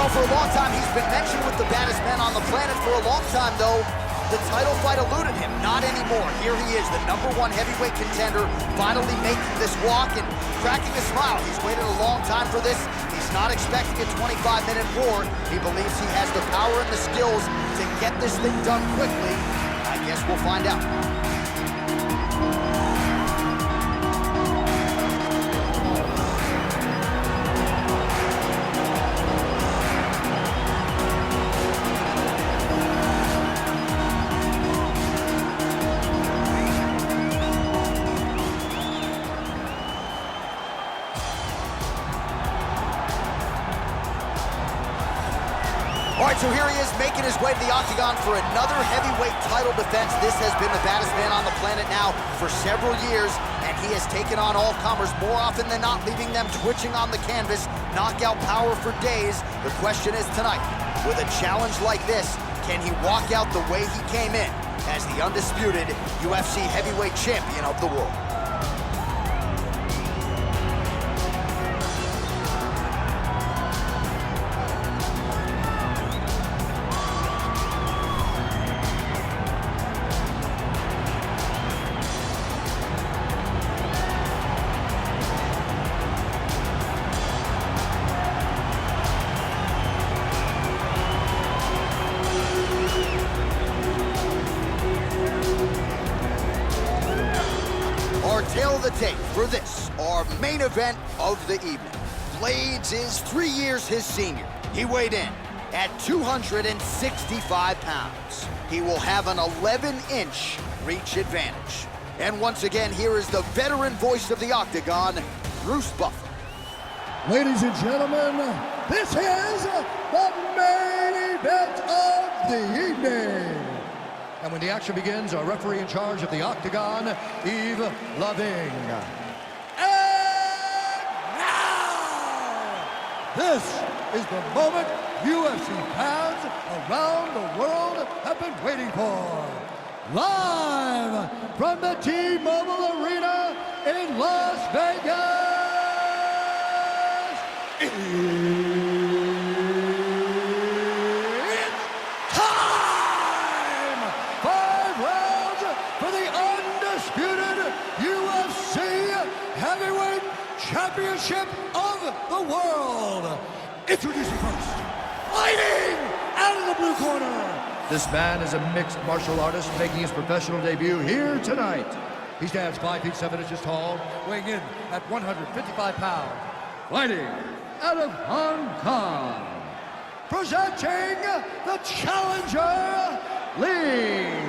Well, for a long time, he's been mentioned with the baddest men on the planet. For a long time, though, the title fight eluded him. Not anymore. Here he is, the #1 heavyweight contender, finally making this walk and cracking a smile. He's waited a long time for this. He's not expecting a 25-minute war. He believes he has the power and the skills to get this thing done quickly. I guess we'll find out. All right, so here he is making his way to the octagon for another heavyweight title defense. This has been the baddest man on the planet now for several years, and he has taken on all comers more often than not, leaving them twitching on the canvas. Knockout power for days. The question is tonight, with a challenge like this, can he walk out the way he came in as the undisputed UFC heavyweight champion of the world? Our tale of the tape for this, our main event of the evening. Blaydes is 3 years his senior. He weighed in at 265 pounds. He will have an 11-inch reach advantage. And once again, here is the veteran voice of the octagon, Bruce Buffer. Ladies and gentlemen, this is the main event of the evening. And when the action begins, our referee in charge of the octagon, Yves Loving. And now, this is the moment UFC fans around the world have been waiting for. Live from the T-Mobile Arena in Las Vegas. Championship of the world. Introducing first, fighting out of the blue corner. This man is a mixed martial artist making his professional debut here tonight. He stands 5 feet 7 inches tall, weighing in at 155 pounds. Fighting out of Hong Kong. Presenting the challenger, Lee.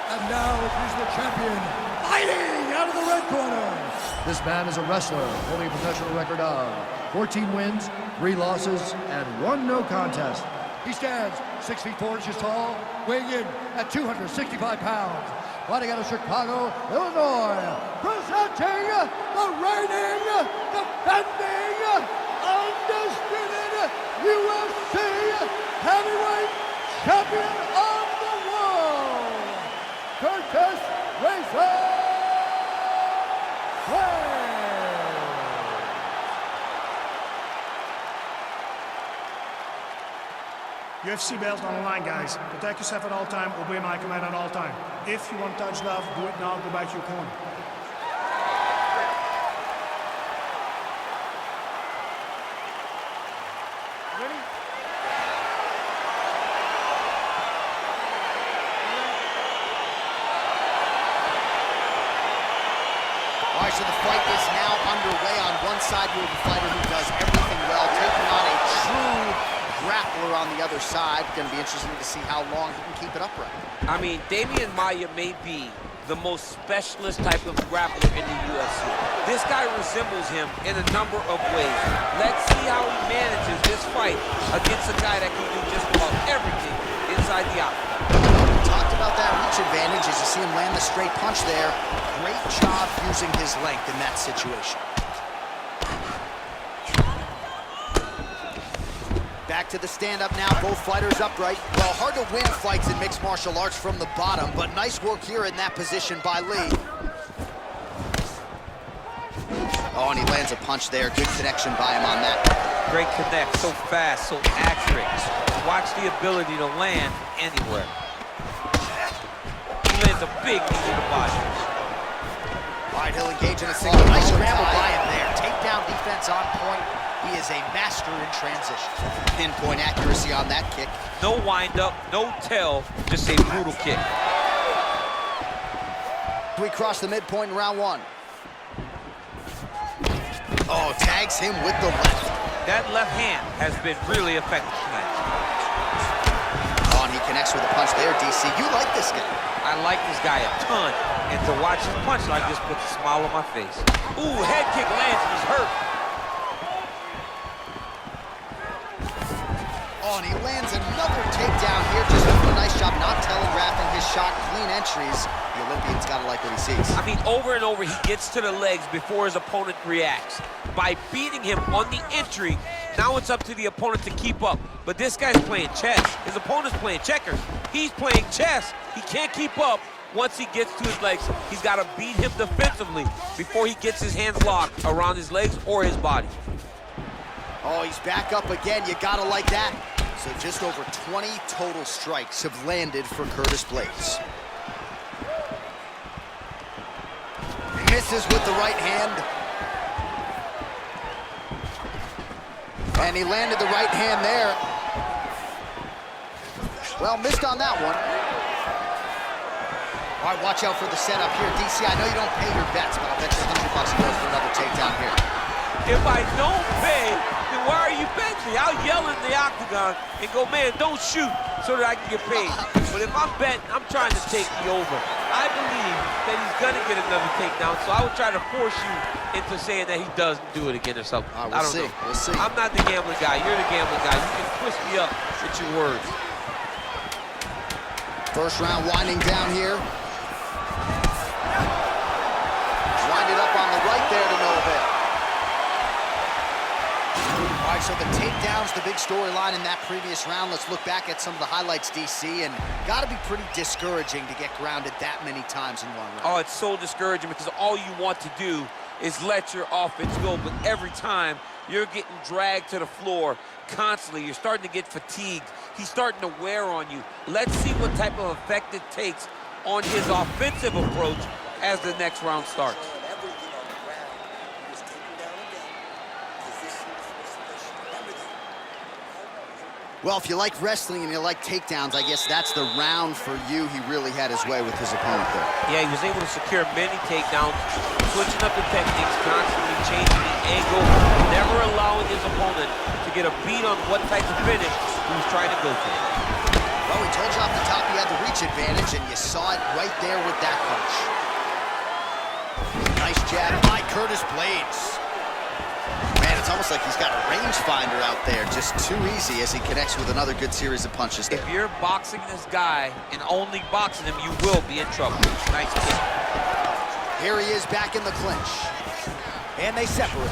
And now he's the champion, fighting out of the red corner. This man is a wrestler, holding a professional record of 14 wins, 3 losses, and 1 no contest. He stands 6 feet 4 inches tall, weighing in at 265 pounds. Fighting out of Chicago, Illinois. Presenting the reigning, defending, undisputed UFC heavyweight champion of the world, Curtis Razor Blaydes. UFC belt on the line, guys. Protect yourself at all time, obey my command at all time. If you want to touch love, do it now, go back to your corner. Ready? All right, so the fight is now underway. On one side, you have a fighter who does everything well, taking on a true grappler on the other side. Going to be interesting to see how long he can keep it upright. I mean, Damian Maia may be the most specialist type of grappler in the UFC. This guy resembles him in a number of ways. Let's see how he manages this fight against a guy that can do just about everything inside the octagon. Talked about that reach advantage as you see him land the straight punch there. Great job using his length in that situation. Back to the stand-up now, both fighters upright. Well, hard to win fights in mixed martial arts from the bottom, but nice work here in that position by Lee. Oh, and he lands a punch there. Good connection by him on that. Great connect, so fast, so accurate. Watch the ability to land anywhere. He lands a big knee to the body. All right, he'll engage in a single. Nice scramble by him there. Takedown defense on point. He is a master in transition. Pinpoint accuracy on that kick. No windup, no tail, just a brutal kick. We cross the midpoint in round one. Oh, tags him with the left. That left hand has been really effective tonight. Oh, and he connects with a punch there, DC. You like this guy. I like this guy a ton, and to watch his punch like this puts a smile on my face. Ooh, head kick lands, he's hurt. Oh, and he lands another takedown here. Just doing a nice job not telegraphing his shot. Clean entries. The Olympian's got to like what he sees. I mean, over and over, he gets to the legs before his opponent reacts. By beating him on the entry, now it's up to the opponent to keep up. But this guy's playing chess. His opponent's playing checkers. He's playing chess. He can't keep up. Once he gets to his legs, he's got to beat him defensively before he gets his hands locked around his legs or his body. Oh, he's back up again. You got to like that. So just over 20 total strikes have landed for Curtis Blaydes. Misses with the right hand. And he landed the right hand there. Well, missed on that one. All right, watch out for the setup here. DC, I know you don't pay your bets, but I'll bet you $100 he goes for another takedown here. If I don't pay, then why are you betting me? I'll yell in the octagon and go, man, don't shoot, so that I can get paid. But if I'm betting, I'm trying to take the over. I believe that he's gonna get another takedown, so I would try to force you into saying that he doesn't do it again or something. We'll I don't see. know. We'll see. I'm not the gambling guy. You're the gambling guy. You can twist me up with your words. First round winding down here. Winded up on the right there to no avail. All right, so the takedowns, the big storyline in that previous round. Let's look back at some of the highlights, DC, and got to be pretty discouraging to get grounded that many times in one round. Oh, it's so discouraging because all you want to do is let your offense go, but every time you're getting dragged to the floor constantly. You're starting to get fatigued. He's starting to wear on you. Let's see what type of effect it takes on his offensive approach as the next round starts. Well, if you like wrestling and you like takedowns, I guess that's the round for you. He really had his way with his opponent there. Yeah, he was able to secure many takedowns, switching up the techniques, constantly changing the angle, never allowing his opponent to get a beat on what type of finish he was trying to go for. Well, we told you off the top you had the reach advantage, and you saw it right there with that punch. Nice jab by Curtis Blaydes. Man, it's almost like he's got a rangefinder out there. Just too easy as he connects with another good series of punches there. If you're boxing this guy and only boxing him, you will be in trouble. Nice kick. Here he is back in the clinch. And they separate.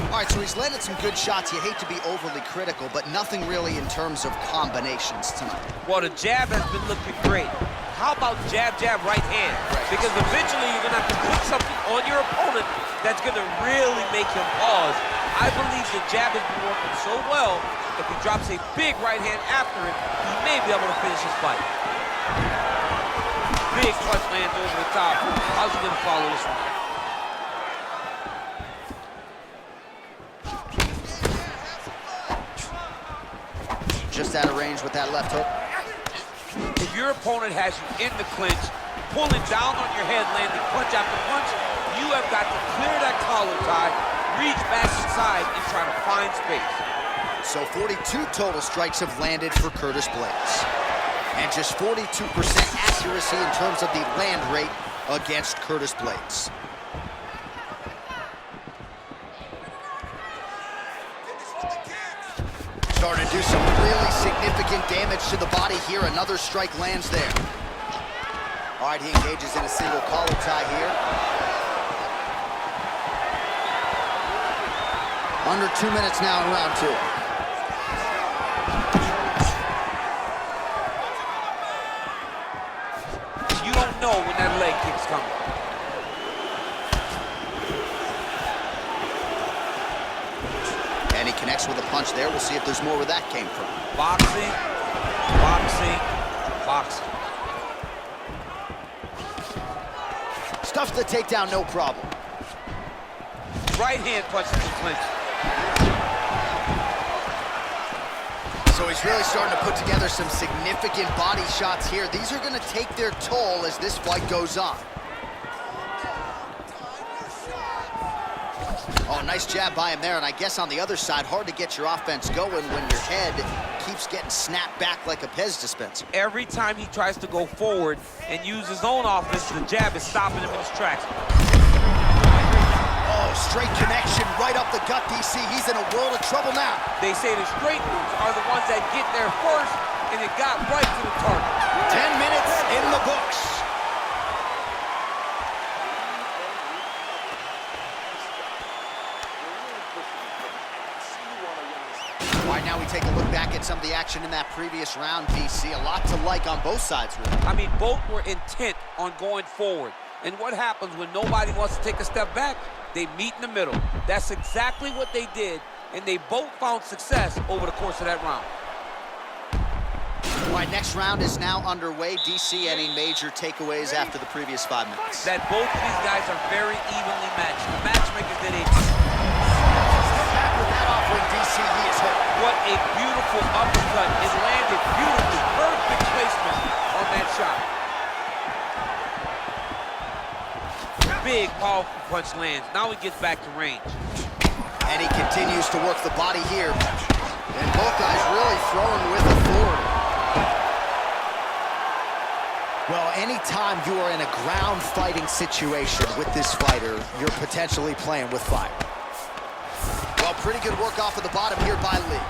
All right, so he's landed some good shots. You hate to be overly critical, but nothing really in terms of combinations tonight. Well, the jab has been looking great. How about jab, jab, right hand? Because eventually you're going to have to put something on your opponent that's going to really make him pause. I believe the jab has been working so well, if he drops a big right hand after it, he may be able to finish his fight. Big punch lands over the top. How's he going to follow this one? Just out of range with that left hook. If your opponent has you in the clinch, pulling down on your head, landing punch after punch, you have got to clear that collar tie, reach back inside, and try to find space. So 42 total strikes have landed for Curtis Blaydes. And just 42% accuracy in terms of the land rate against Curtis Blaydes. Starting to do some really significant damage to the body here. Another strike lands there. All right, he engages in a single collar tie here. Under 2 minutes now in round two. You don't know when that leg kick's coming. there. We'll see if there's more where that came from. Boxing, boxing, boxing. Stuffs the takedown, no problem. Right hand punches the clinch. So he's really starting to put together some significant body shots here. These are going to take their toll as this fight goes on. Oh, nice jab by him there, and I guess on the other side, hard to get your offense going when your head keeps getting snapped back like a Pez dispenser. Every time he tries to go forward and use his own offense, the jab is stopping him in his tracks. Oh, straight connection right up the gut, DC. He's in a world of trouble now. They say the straight moves are the ones that get there first, and it got right to the target. 10 minutes in the books. All right, now we take a look back at some of the action in that previous round, DC. A lot to like on both sides, really. I mean, both were intent on going forward. And what happens when nobody wants to take a step back? They meet in the middle. That's exactly what they did, and they both found success over the course of that round. All right, next round is now underway. DC, any major takeaways after the previous 5 minutes? That both of these guys are very evenly matched. The matchmakers did a... Back with that offering, DC, he is hit. What a beautiful uppercut. It landed beautifully. Perfect placement on that shot. Big, powerful punch lands. Now he gets back to range. And he continues to work the body here. And both guys really throwing with authority. Well, anytime you are in a ground fighting situation with this fighter, you're potentially playing with fire. Well, pretty good work off of the bottom here by Lee.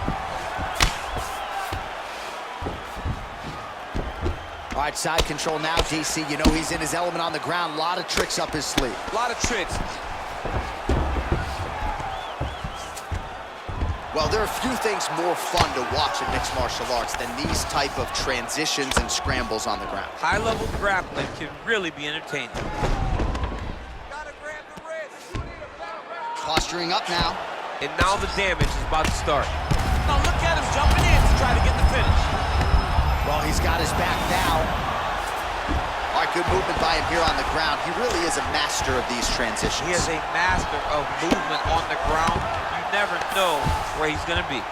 All right, side control now, DC. You know he's in his element on the ground. A lot of tricks up his sleeve. A lot of tricks. Well, there are few things more fun to watch in mixed martial arts than these type of transitions and scrambles on the ground. High-level grappling can really be entertaining. Posturing up now. And now the damage is about to start. Now look at him jumping in to try to get the finish. Well, he's got his back now. All right, good movement by him here on the ground. He really is a master of these transitions. He is a master of movement on the ground. You never know where he's going to be.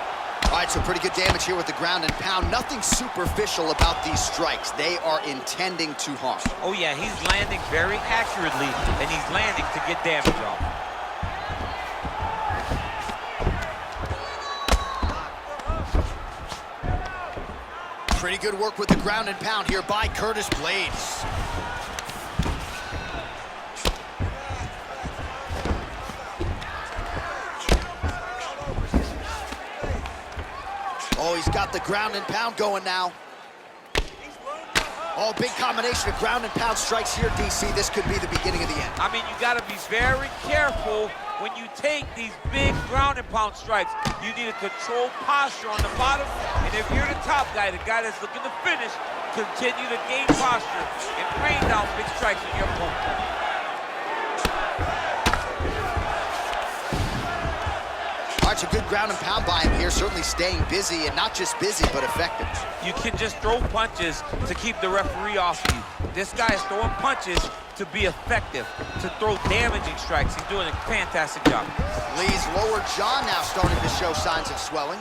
All right, so pretty good damage here with the ground and pound. Nothing superficial about these strikes. They are intending to harm. Oh, yeah, he's landing very accurately, and he's landing to get damage off. Pretty good work with the ground and pound here by Curtis Blaydes. Oh, he's got the ground and pound going now. Oh, big combination of ground and pound strikes here, DC. This could be the beginning of the end. I mean, you got to be very careful when you take these big ground and pound strikes. You need a controlled posture on the bottom, and if you're the top guy, the guy that's looking to finish, continue to gain posture and rain down big strikes on your opponent. All right, so good ground and pound by him here, certainly staying busy, and not just busy, but effective. You can just throw punches to keep the referee off you. This guy is throwing punches to be effective, to throw damaging strikes. He's doing a fantastic job. Lee's lower jaw now starting to show signs of swelling.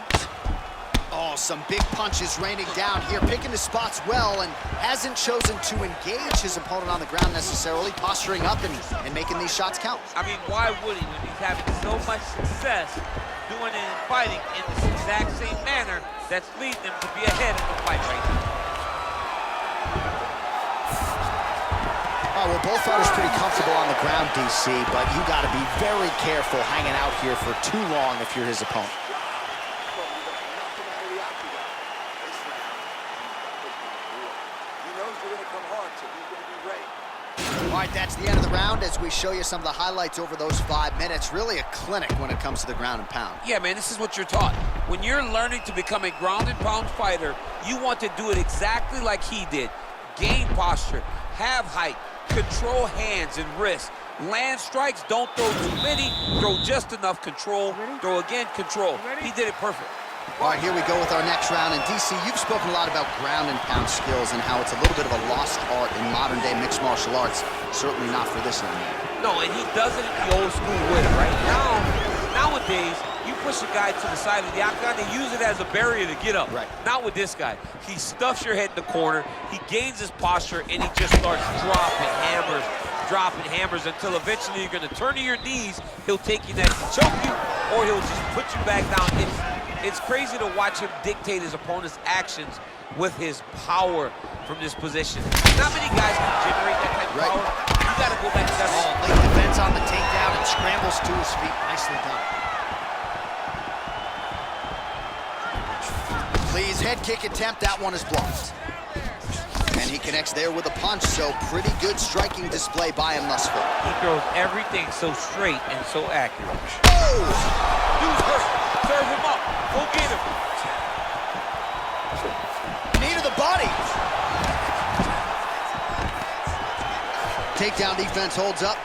Oh, some big punches raining down here, picking his spots well, and hasn't chosen to engage his opponent on the ground necessarily, posturing up and making these shots count. I mean, why would he when he's having so much success doing it and fighting in this exact same manner that's leading him to be ahead in the fight right now? Oh, well, both fighters pretty comfortable on the ground, DC, but you got to be very careful hanging out here for too long if you're his opponent. All right, that's the end of the round as we show you some of the highlights over those 5 minutes. Really a clinic when it comes to the ground and pound. Yeah, man, this is what you're taught. When you're learning to become a ground and pound fighter, you want to do it exactly like he did. Gain posture, have height, control hands and wrists. Land strikes, don't throw too many, throw just enough control, throw again, control. He did it perfect. All right, here we go with our next round. And DC, you've spoken a lot about ground and pound skills and how it's a little bit of a lost art in modern day mixed martial arts. Certainly not for this young man. No, and he does it in the old school way, right? Nowadays, you push a guy to the side of the octagon, they use it as a barrier to get up. Right. Not with this guy. He stuffs your head in the corner, he gains his posture, and he just starts dropping hammers until eventually you're going to turn to your knees. He'll take you next to choke you, or he'll just put you back down. It's crazy to watch him dictate his opponent's actions with his power from this position. Not many guys can generate that type of power. You got to go back to that. Oh, late defense on the takedown and scrambles to his feet. Nicely done. Blaydes' head kick attempt, that one is blocked. And he connects there with a punch, so pretty good striking display by him thus far. He throws everything so straight and so accurate. Oh! Dude's hurt. Serve him up. Go get him. Knee to the body. Takedown defense holds up.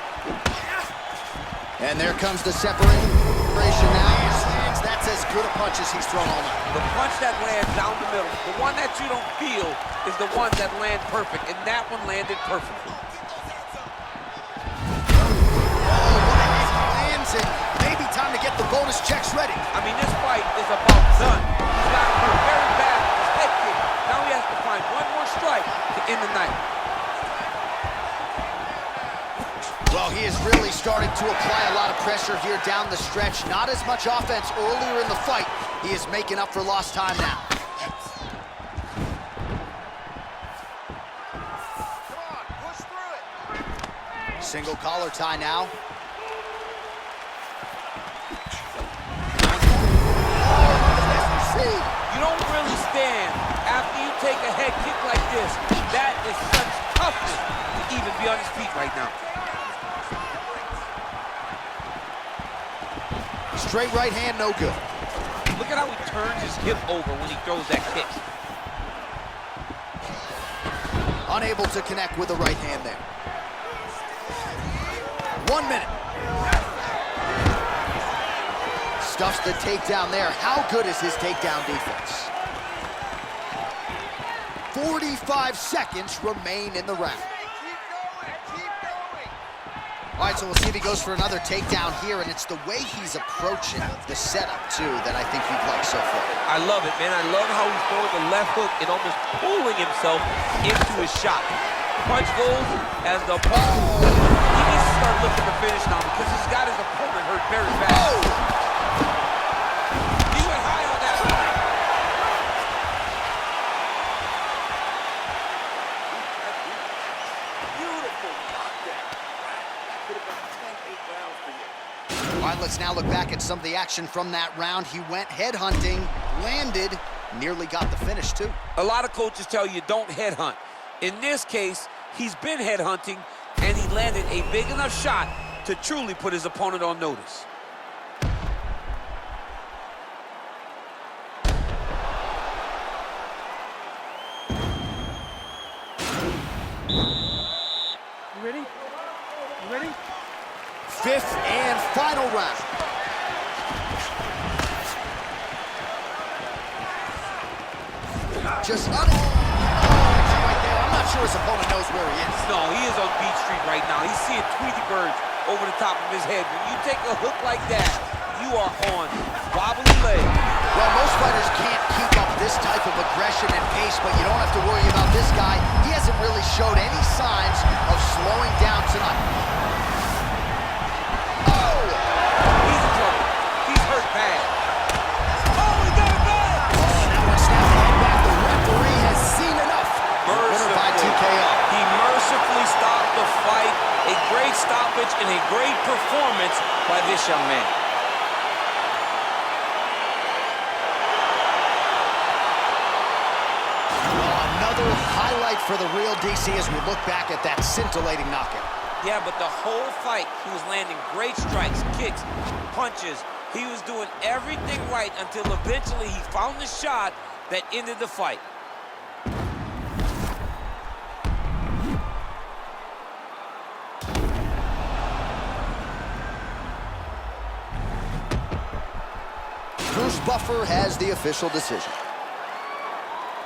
And there comes the separation now. That's as good a punch as he's thrown all night. The punch that lands down the middle, the one that you don't feel, is the one that lands perfect, and that one landed perfectly. Oh, what a hit lands, and maybe time to get the bonus checks ready. I mean, this fight is about done. He's got hurt very bad with his head kick. Now he has to find one more strike to end the night. Well, he is really starting to apply a lot of pressure here down the stretch. Not as much offense earlier in the fight. He is making up for lost time now. Come on, push through it. Single collar tie now. You don't really stand after you take a head kick like this. That is such toughness to even be on his feet right now. Straight right hand, no good. Look at how he turns his hip over when he throws that kick. Unable to connect with the right hand there. 1 minute. Stuffs the takedown there. How good is his takedown defense? 45 seconds remain in the round. All right, so we'll see if he goes for another takedown here, and it's the way he's approaching the setup, too, that I think you'd like so far. I love it, man. I love how he's throwing the left hook and almost pulling himself into his shot. Punch goes as the opponent. He needs to start looking to finish now because he's got his opponent hurt very bad. Oh! He went high on that one. Beautiful knockdown. All right, let's now look back at some of the action from that round. He went headhunting, landed, nearly got the finish, too. A lot of coaches tell you don't headhunt. In this case, he's been headhunting, and he landed a big enough shot to truly put his opponent on notice. You ready? You ready? Fifth and final round. Just right there. I'm not sure his opponent knows where he is. No, he is on Beach Street right now. He's seeing Tweety birds over the top of his head. When you take a hook like that, you are on wobbly leg. Well, most fighters can't keep up this type of aggression and pace, but you don't have to worry about this guy. He hasn't really showed any signs of slowing down tonight. Oh! He's in trouble. He's hurt bad. Oh, he got it back! Oh, now we're snapping the head back. The referee has seen enough. Winner by TKO. He mercifully stopped the fight. A great stoppage and a great performance by this young man. Another highlight for the real DC as we look back at that scintillating knockout. Yeah, but the whole fight, he was landing great strikes, kicks, punches. He was doing everything right until eventually he found the shot that ended the fight. Bruce Buffer has the official decision.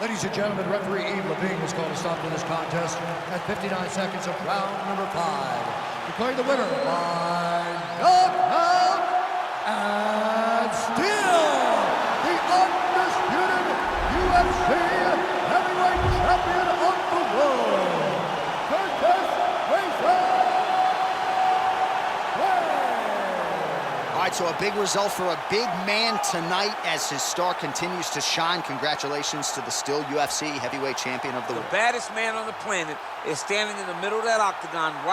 Ladies and gentlemen, referee Yves Levine has called a stop to this contest at 59 seconds of round number 5. Declaring the winner by knockout and still the undisputed UFC heavyweight champion of the world, Curtis Blaydes. All right, so a big result for a big man tonight as his star continues to shine. Congratulations to the still UFC heavyweight champion of the world. The baddest man on the planet is standing in the middle of that octagon right